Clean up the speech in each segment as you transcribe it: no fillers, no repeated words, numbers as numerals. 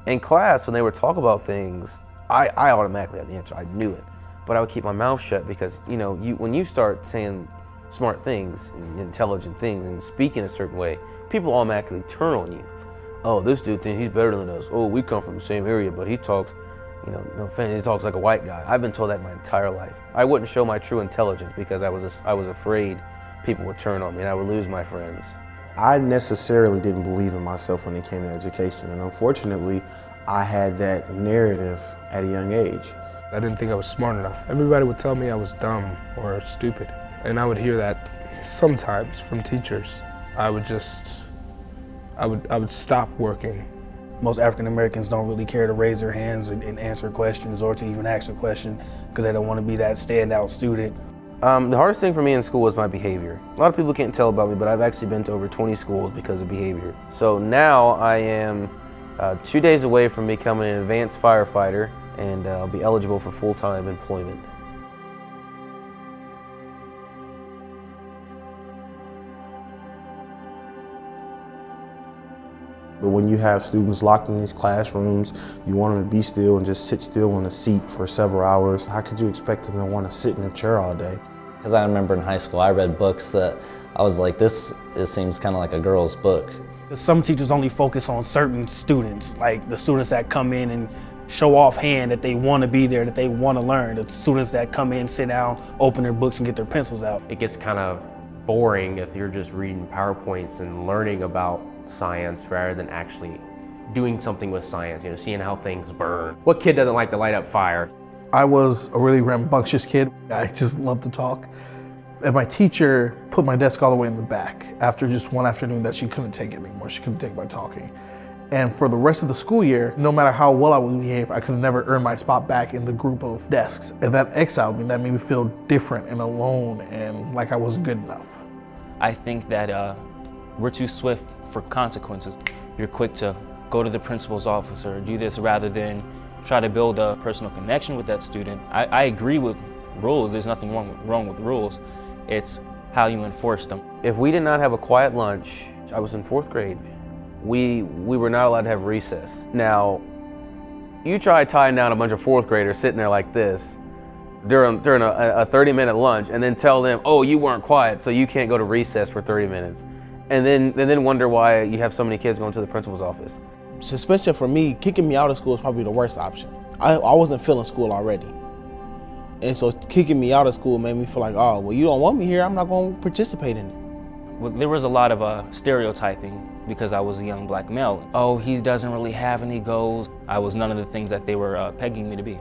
In class, when they would talk about things, I automatically had the answer. I knew it. But I would keep my mouth shut because, you know, when you start saying smart things and intelligent things and speaking a certain way, people automatically turn on you. Oh, this dude thinks he's better than us. Oh, we come from the same area, but he talks, you know, no offense, he talks like a white guy. I've been told that my entire life. I wouldn't show my true intelligence because I was afraid people would turn on me and I would lose my friends. I necessarily didn't believe in myself when it came to education, and unfortunately, I had that narrative at a young age. I didn't think I was smart enough. Everybody would tell me I was dumb or stupid, and I would hear that sometimes from teachers. I would stop working. Most African Americans don't really care to raise their hands and answer questions or to even ask a question because they don't want to be that standout student. The hardest thing for me in school was my behavior. A lot of people can't tell about me, but I've actually been to over 20 schools because of behavior. So now I am 2 days away from becoming an advanced firefighter, and I'll be eligible for full-time employment. But when you have students locked in these classrooms, you want them to be still and just sit still in a seat for several hours. How could you expect them to want to sit in a chair all day? Because I remember in high school, I read books that I was like, this seems kind of like a girl's book. Some teachers only focus on certain students, like the students that come in and show offhand that they want to be there, that they want to learn. The students that come in, sit down, open their books and get their pencils out. It gets kind of boring if you're just reading PowerPoints and learning about science rather than actually doing something with science, you know, seeing how things burn. What kid doesn't like to light up fire? I was a really rambunctious kid. I just loved to talk. And my teacher put my desk all the way in the back after just one afternoon that she couldn't take it anymore. She couldn't take my talking. And for the rest of the school year, no matter how well I would behave, I could never earn my spot back in the group of desks. And that exiled me. That made me feel different and alone and like I wasn't good enough. I think that we're too swift for consequences. You're quick to go to the principal's office or do this rather than try to build a personal connection with that student. I agree with rules. There's nothing wrong with rules. It's how you enforce them. If we did not have a quiet lunch, I was in 4th grade, we were not allowed to have recess. Now, you try tying down a bunch of 4th graders sitting there like this during a 30-minute lunch and then tell them, oh, you weren't quiet, so you can't go to recess for 30 minutes. And then wonder why you have so many kids going to the principal's office. Suspension for me, kicking me out of school is probably the worst option. I wasn't feeling school already. And so kicking me out of school made me feel like, oh, well, you don't want me here, I'm not going to participate in it. Well, there was a lot of stereotyping because I was a young black male. Oh, he doesn't really have any goals. I was none of the things that they were pegging me to be.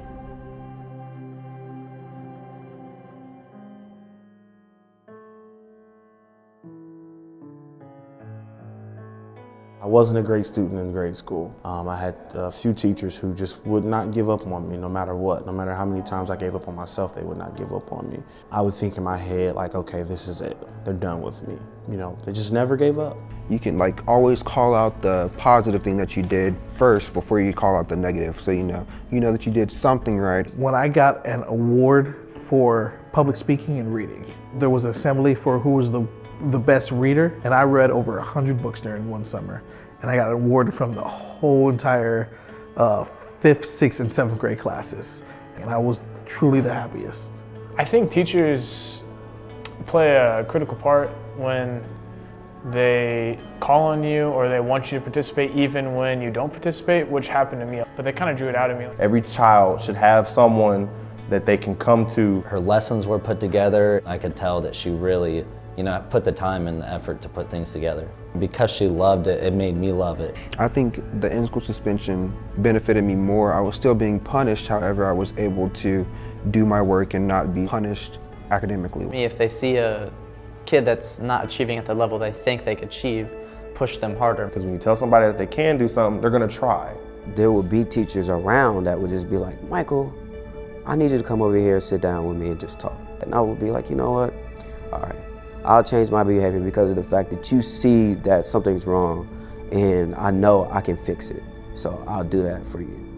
I wasn't a great student in grade school. I had a few teachers who just would not give up on me no matter what. No matter how many times I gave up on myself, they would not give up on me. I would think in my head like, okay, this is it. They're done with me. You know, they just never gave up. You can like always call out the positive thing that you did first before you call out the negative. So you know that you did something right. When I got an award for public speaking and reading, there was an assembly for who was the best reader, and I read over 100 books during one summer, and I got an award from the whole entire 5th, 6th, and 7th grade classes, and I was truly the happiest. I think teachers play a critical part when they call on you or they want you to participate even when you don't participate, which happened to me, but they kind of drew it out of me. Every child should have someone that they can come to. Her lessons were put together. I could tell that she really, put the time and the effort to put things together. Because she loved it, it made me love it. I think the in-school suspension benefited me more. I was still being punished, however, I was able to do my work and not be punished academically. If they see a kid that's not achieving at the level they think they could achieve, push them harder. Because when you tell somebody that they can do something, they're gonna try. There would be teachers around that would just be like, Michael, I need you to come over here, sit down with me and just talk. And I would be like, you know what, all right. I'll change my behavior because of the fact that you see that something's wrong and I know I can fix it. So I'll do that for you.